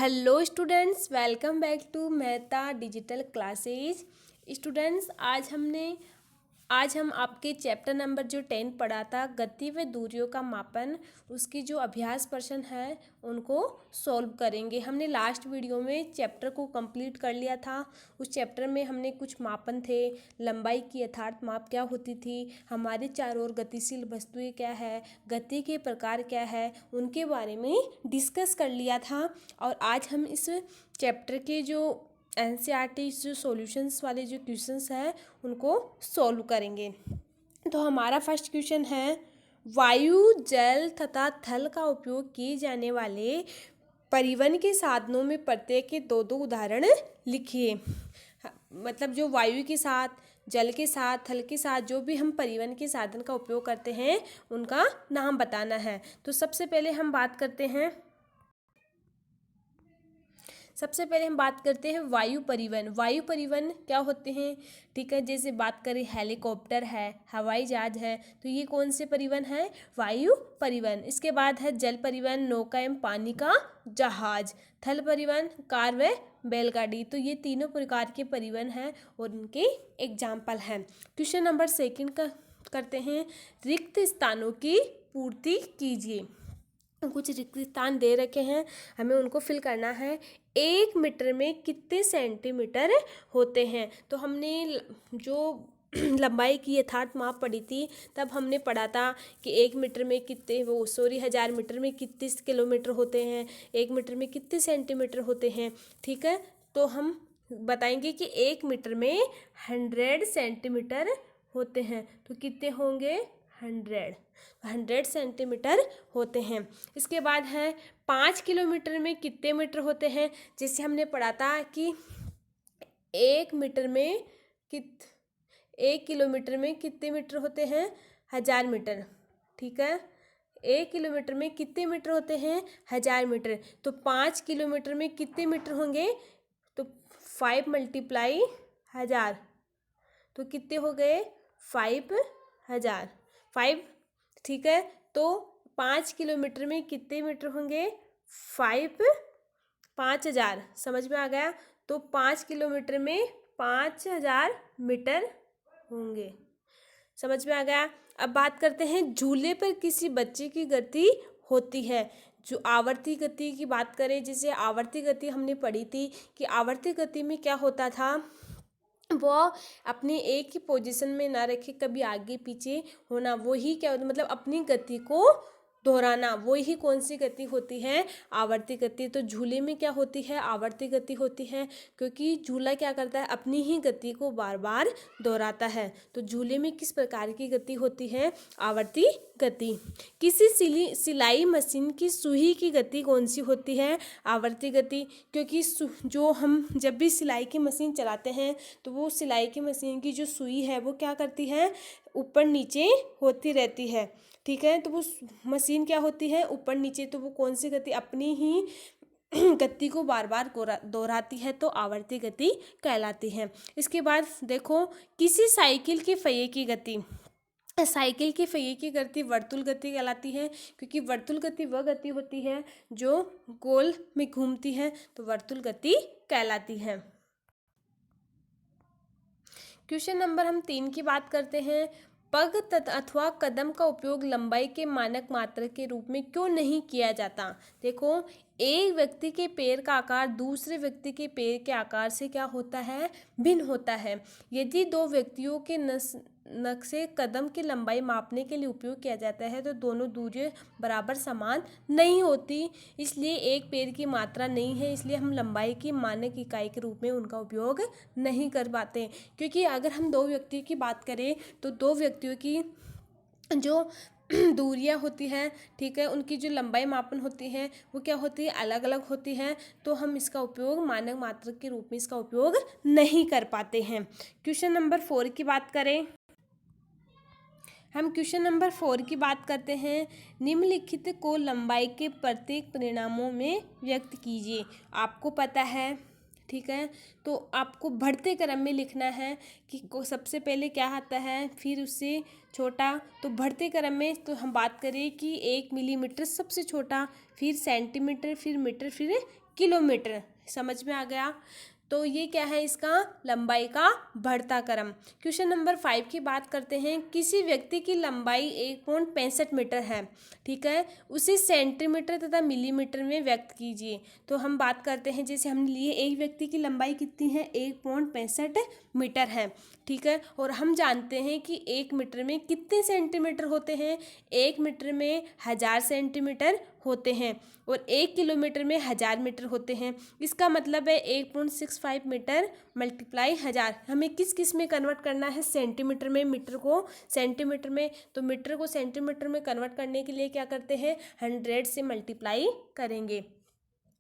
Hello students, welcome back to Mehta digital classes. Students, आज हम आपके चैप्टर नंबर जो 10 पढ़ा था, गति व दूरियों का मापन, उसकी जो अभ्यास प्रश्न है उनको सॉल्व करेंगे। हमने लास्ट वीडियो में चैप्टर को कंप्लीट कर लिया था। उस चैप्टर में हमने कुछ मापन थे, लंबाई की यथार्थ माप क्या होती थी, हमारे चारों ओर गतिशील वस्तुएं क्या है, गति के प्रकार क्या है, उनके बारे में डिस्कस कर लिया था। और आज हम इस चैप्टर के जो एनसीईआरटी जो सॉल्यूशंस वाले जो क्वेश्चंस हैं उनको सॉल्व करेंगे। तो हमारा फर्स्ट क्वेश्चन है, वायु, जल तथा थल का उपयोग किए जाने वाले परिवहन के साधनों में प्रत्येक के दो दो उदाहरण लिखिए। मतलब जो वायु के साथ, जल के साथ, थल के साथ जो भी हम परिवहन के साधन का उपयोग करते हैं उनका नाम बताना है। तो सबसे पहले हम बात करते हैं वायु परिवहन। वायु परिवहन क्या होते हैं? ठीक है, जैसे बात करें हेलीकॉप्टर है, हवाई जहाज है, तो ये कौन से परिवहन है? वायु परिवहन। इसके बाद है जल परिवहन, नौका एवं पानी का जहाज। थल परिवहन, कार व बैलगाड़ी। तो ये तीनों प्रकार के परिवहन हैं और उनके एग्जाम्पल हैं। क्वेश्चन नंबर 2 का करते हैं, रिक्त स्थानों की पूर्ति कीजिए। कुछ रिक्त स्थान दे रखे हैं, हमें उनको फिल करना है। 1 मीटर में कितने सेंटीमीटर होते हैं? तो हमने जो लंबाई की यथार्थ माप पढ़ी थी तब हमने पढ़ा था कि 1 मीटर में कितने 1000 मीटर में कितने किलोमीटर होते हैं, 1 मीटर में कितने सेंटीमीटर होते हैं। ठीक है, तो हम बताएंगे कि 1 मीटर में 100 सेंटीमीटर होते हैं। तो कितने होंगे? 100 सेंटीमीटर होते हैं। इसके बाद है 5 किलोमीटर में कितने मीटर होते हैं? जैसे हमने पढ़ा था कि 1 किलोमीटर में कितने मीटर होते हैं? 1000 मीटर। ठीक है, 1 किलोमीटर में कितने मीटर होते हैं? 1000 मीटर। तो 5 किलोमीटर में कितने मीटर होंगे? तो 5 × 1000, तो कितने हो गए? 5000। 5, ठीक है, तो 5 किलोमीटर में कितने मीटर होंगे? 5000। समझ में आ गया? तो 5 किलोमीटर में 5000 मीटर होंगे। समझ में आ गया? अब बात करते हैं, झूले पर किसी बच्चे की गति होती है। जो आवर्ती गति की बात करें, जैसे आवर्ती गति हमने पढ़ी थी कि आवर्ती गति में क्या होता था, वो अपने एक ही पोजीशन में ना रखे, कभी आगे पीछे होना, वही क्या होता, मतलब अपनी गति को दोहराना, वही कौन सी गति होती है? आवर्ती गति। तो झूले में क्या होती है? आवर्ती गति होती है, क्योंकि झूला क्या करता है? अपनी ही गति को बार बार दोहराता है। तो झूले में किस प्रकार की गति होती है? आवर्ती गति। किसी सिलाई मशीन की सुई की गति कौन सी होती है? आवर्ती गति, क्योंकि जो हम जब भी सिलाई की मशीन चलाते हैं तो वो सिलाई की मशीन की जो सुई है वो क्या करती है? ऊपर नीचे होती रहती है। ठीक है, तो वो मशीन क्या होती है? ऊपर नीचे। तो वो कौन सी गति? अपनी ही गति को बार बार दोहराती है, तो आवर्ती गति कहलाती है। इसके बाद देखो, किसी साइकिल के पहिए की गति, साइकिल के पहिए की गति वर्तुल गति कहलाती है, क्योंकि वर्तुल गति वह गति होती है जो गोल में घूमती है, तो वर्तुल गति कहलाती है। क्वेश्चन नंबर हम 3 की बात करते हैं, पग अथवा कदम का उपयोग लंबाई के मानक मात्रक के रूप में क्यों नहीं किया जाता? देखो, एक व्यक्ति के पैर का आकार दूसरे व्यक्ति के पैर के आकार से क्या होता है? भिन्न होता है। यदि दो व्यक्तियों के नक्शे कदम की लंबाई मापने के लिए उपयोग किया जाता है तो दोनों दूरियां बराबर समान नहीं होती, इसलिए एक पैर की मात्रा नहीं है, इसलिए हम लंबाई की मानक इकाई के रूप में उनका उपयोग नहीं कर पाते। क्योंकि अगर हम 2 व्यक्तियों की बात करें तो 2 व्यक्तियों की जो दूरियां होती हैं, ठीक है, उनकी जो लंबाई मापन होती है वो क्या होती है? अलग अलग होती है, तो हम इसका उपयोग मानक मात्रक के रूप में इसका उपयोग नहीं कर पाते हैं। क्वेश्चन नंबर 4 की बात करें, हम क्वेश्चन नंबर 4 की बात करते हैं, निम्नलिखित को लंबाई के प्रत्येक परिणामों में व्यक्त कीजिए। आपको पता है, ठीक है, तो आपको बढ़ते क्रम में लिखना है कि सबसे पहले क्या आता है, फिर उससे छोटा। तो बढ़ते क्रम में तो हम बात करें कि 1 मिलीमीटर सबसे छोटा, फिर सेंटीमीटर, फिर मीटर, फिर किलोमीटर। समझ में आ गया। तो ये क्या है, इसका लंबाई का बढ़ता क्रम। क्वेश्चन नंबर 5 की बात करते हैं। किसी व्यक्ति की लंबाई 1.65 मीटर है, ठीक है, उसे सेंटीमीटर तथा मिलीमीटर में व्यक्त कीजिए। तो हम बात करते हैं, जैसे हमने लिए एक व्यक्ति की लंबाई कितनी है, 1.65 मीटर है, ठीक है, और हम जानते हैं कि 1 मीटर में कितने सेंटीमीटर होते हैं, 1 मीटर में 1000 सेंटीमीटर होते हैं और 1 किलोमीटर में 1000 मीटर होते हैं। इसका मतलब है 1.65 मीटर मल्टीप्लाई 1000। हमें किस किस में कन्वर्ट करना है, सेंटीमीटर में, मीटर को सेंटीमीटर में। तो मीटर को सेंटीमीटर में कन्वर्ट करने के लिए क्या करते हैं, 100 से मल्टीप्लाई करेंगे,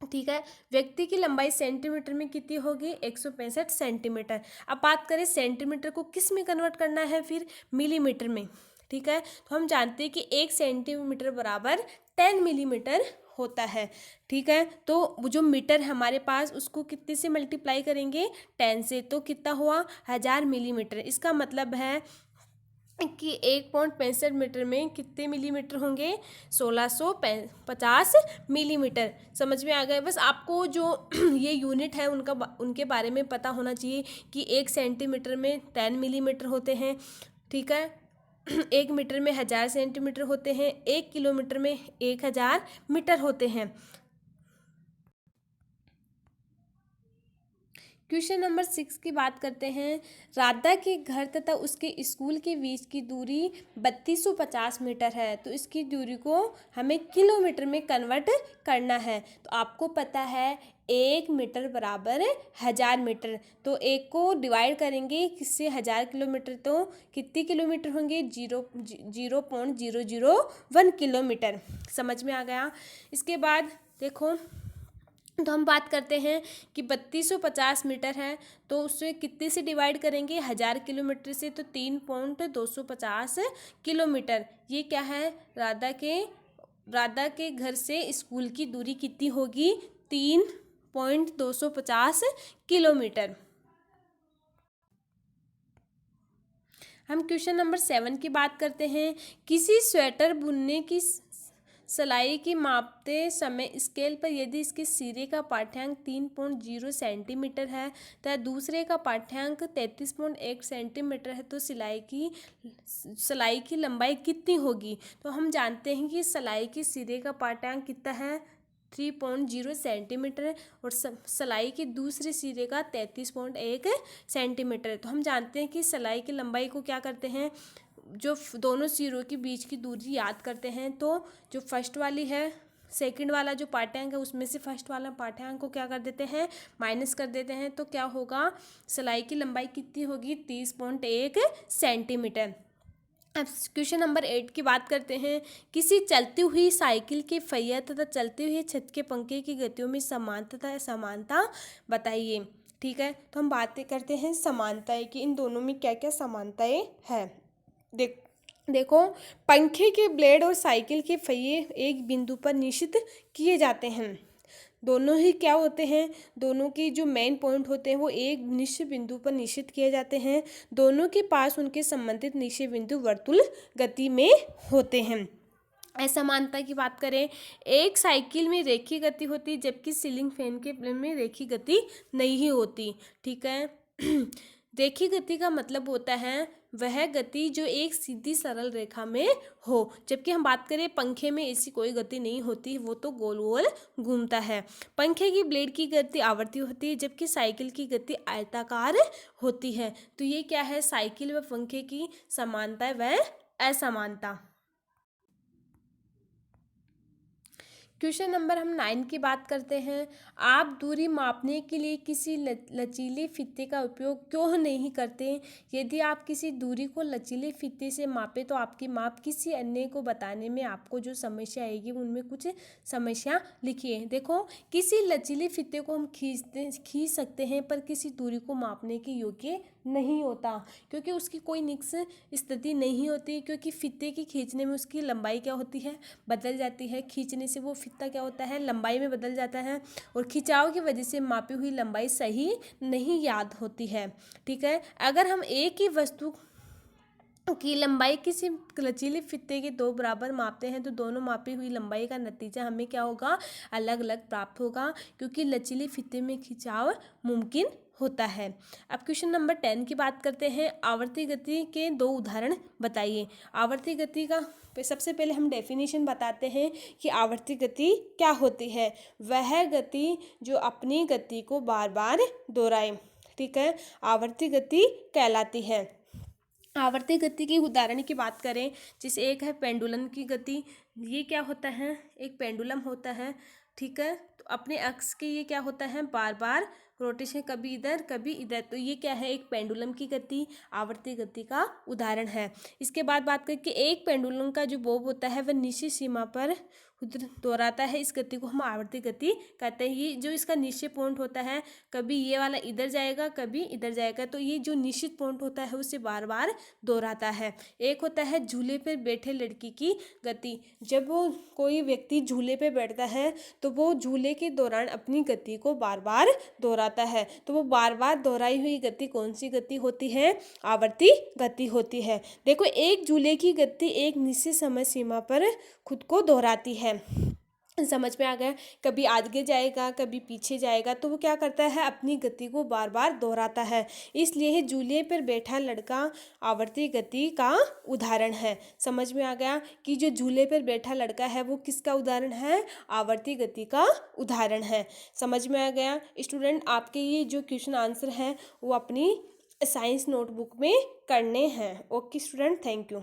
ठीक है। व्यक्ति की लंबाई सेंटीमीटर में कितनी होगी, 165 सेंटीमीटर। अब बात करें सेंटीमीटर को किस में कन्वर्ट करना है, फिर मिलीमीटर में, ठीक है। तो हम जानते हैं कि 1 सेंटीमीटर बराबर 10 मिलीमीटर होता है, ठीक है। तो जो मीटर हमारे पास उसको कितने से मल्टीप्लाई करेंगे, 10 से, तो कितना हुआ, 1000 मिलीमीटर। इसका मतलब है कि 1.65 मीटर में कितने मिलीमीटर होंगे, 1650 मिलीमीटर। समझ में आ गए। बस आपको जो ये यूनिट है उनके बारे में पता होना चाहिए कि 1 सेंटीमीटर में 10 मिलीमीटर होते हैं, ठीक है, 1 मीटर में 1000 सेंटीमीटर होते हैं, 1 किलोमीटर में 1000 मीटर होते हैं। क्वेश्चन नंबर 6 की बात करते हैं। राधा के घर तथा उसके स्कूल के बीच की दूरी 3250 मीटर है, तो इसकी दूरी को हमें किलोमीटर में कन्वर्ट करना है। तो आपको पता है 1 मीटर बराबर 1000 मीटर, तो 1 को डिवाइड करेंगे किससे, 1000 किलोमीटर, तो कितने किलोमीटर होंगे, 0.001 किलोमीटर। समझ में आ गया। इसके बाद देखो, तो हम बात करते हैं कि 3250 मीटर है, तो उससे कितने से डिवाइड करेंगे, 1000 किलोमीटर से, तो 3.250 किलोमीटर। ये क्या है, राधा के घर से स्कूल की दूरी कितनी होगी, 3.250 किलोमीटर। हम क्वेश्चन नंबर 7 की बात करते हैं। किसी स्वेटर बुनने की सिलाई की मापते समय स्केल पर यदि इसके सिरे का पाठ्यांक 3.0 सेंटीमीटर है तथा दूसरे का पाठ्यांक 33.1 सेंटीमीटर है, तो सिलाई की लंबाई कितनी होगी। तो हम जानते हैं कि सिलाई के सिरे का पाठ्यांक कितना है, 3.0 सेंटीमीटर, और सिलाई के दूसरे सिरे का 33.1 सेंटीमीटर। तो हम जानते हैं कि सिलाई की लंबाई को क्या करते हैं, जो दोनों सिरों के बीच की दूरी याद करते हैं, तो जो फर्स्ट वाली है, सेकंड वाला जो पाठ्यांक है उसमें से फर्स्ट वाला पाठ्यांक को क्या कर देते हैं, माइनस कर देते हैं, तो क्या होगा, सिलाई की लंबाई कितनी होगी, 30.1 सेंटीमीटर। अब क्वेश्चन नंबर 8 की बात करते हैं। किसी चलती हुई साइकिल के पहिया तथा चलते हुए छत के पंखे की गतियों में समानता तथा असमानता बताइए, ठीक है। तो हम बातें करते हैं समानताएं कि इन दोनों में क्या क्या समानताएं हैं। देखो, पंखे के ब्लेड और साइकिल के पहिए एक बिंदु पर निश्चित किए जाते हैं। दोनों ही क्या होते हैं, दोनों की जो मेन पॉइंट होते हैं वो एक निश्चित बिंदु पर निश्चित किए जाते हैं। दोनों के पास उनके संबंधित निश्चित बिंदु वर्तुल गति में होते हैं। असमानता की बात करें, एक साइकिल में रेखीय गति होती है जबकि सीलिंग फैन के प्लेन में रेखीय गति नहीं होती, ठीक है। रेखीय गति का मतलब होता है वह गति जो एक सीधी सरल रेखा में हो, जबकि हम बात करें पंखे में ऐसी कोई गति नहीं होती, वो तो गोल गोल घूमता है। पंखे की ब्लेड की गति आवर्ती होती है जबकि साइकिल की गति आयताकार होती है। तो ये क्या है, साइकिल व पंखे की समानता व असमानता। क्वेश्चन नंबर हम 9 की बात करते हैं। आप दूरी मापने के लिए किसी लचीले फीते का उपयोग क्यों नहीं करते। यदि आप किसी दूरी को लचीले फीते से मापें तो आपकी माप किसी अन्य को बताने में आपको जो समस्या आएगी उनमें कुछ समस्या लिखिए। देखो, किसी लचीले फीते को हम खींच सकते हैं पर किसी दूरी को मापने के योग्य नहीं होता, क्योंकि उसकी कोई निश्चित स्थिति नहीं होती, क्योंकि फीते की खींचने में उसकी लंबाई क्या होती है, बदल जाती है। खींचने से वो फीता क्या होता है, लंबाई में बदल जाता है, और खिंचाव की वजह से मापी हुई लंबाई सही नहीं याद होती है, ठीक है। अगर हम एक ही वस्तु की लंबाई किसी लचीले फीते के दो बराबर मापते हैं तो दोनों मापी हुई लंबाई का नतीजा हमें क्या होगा, अलग अलग प्राप्त होगा, क्योंकि लचीले फीते में खिंचाव मुमकिन होता है। अब क्वेश्चन नंबर 10 की बात करते हैं। आवर्ती गति के दो उदाहरण बताइए। आवर्ती गति का सबसे पहले हम डेफिनेशन बताते हैं कि आवर्ती गति क्या होती है। वह गति जो अपनी गति को बार बार दोहराए, ठीक है, आवर्ती गति कहलाती है। आवर्ती गति की उदाहरण की बात करें, जैसे एक है पेंडुलम की गति। ये क्या होता है, एक पेंडुलम होता है, ठीक है, तो अपने अक्ष के ये क्या होता है, बार बार रोटेशन, कभी इधर कभी इधर, तो ये क्या है, एक पेंडुलम की गति आवर्ती गति का उदाहरण है। इसके बाद बात करें कि एक पेंडुलम का जो बोब होता है वह निश्चित सीमा पर दोहराता है, इस गति को हम आवर्ती गति कहते हैं। ये जो इसका निश्चित पॉइंट होता है, कभी ये वाला इधर जाएगा कभी इधर जाएगा, तो ये जो निश्चित पॉइंट होता है उसे बार बार दोहराता है। एक होता है झूले पर बैठे लड़की की गति। जब वो कोई व्यक्ति झूले पे बैठता है तो वो झूले के दौरान अपनी गति को बार बार दोहराता है, तो वो बार बार दोहराई हुई गति कौन सी गति होती है, आवर्ती गति होती है। देखो, एक झूले की गति एक निश्चित समय सीमा पर खुद को दोहराती है। समझ में आ गया, कभी आगे जाएगा कभी पीछे जाएगा, तो वो क्या करता है, अपनी गति को बार बार दोहराता है। इसलिए झूले पर बैठा लड़का आवर्ती गति का उदाहरण है। समझ में आ गया कि जो झूले पर बैठा लड़का है वो किसका उदाहरण है, आवर्ती गति का उदाहरण है। समझ में आ गया स्टूडेंट। आपके ये जो क्वेश्चन आंसर हैं वो अपनी साइंस नोटबुक में करने हैं। Okay student, thank you.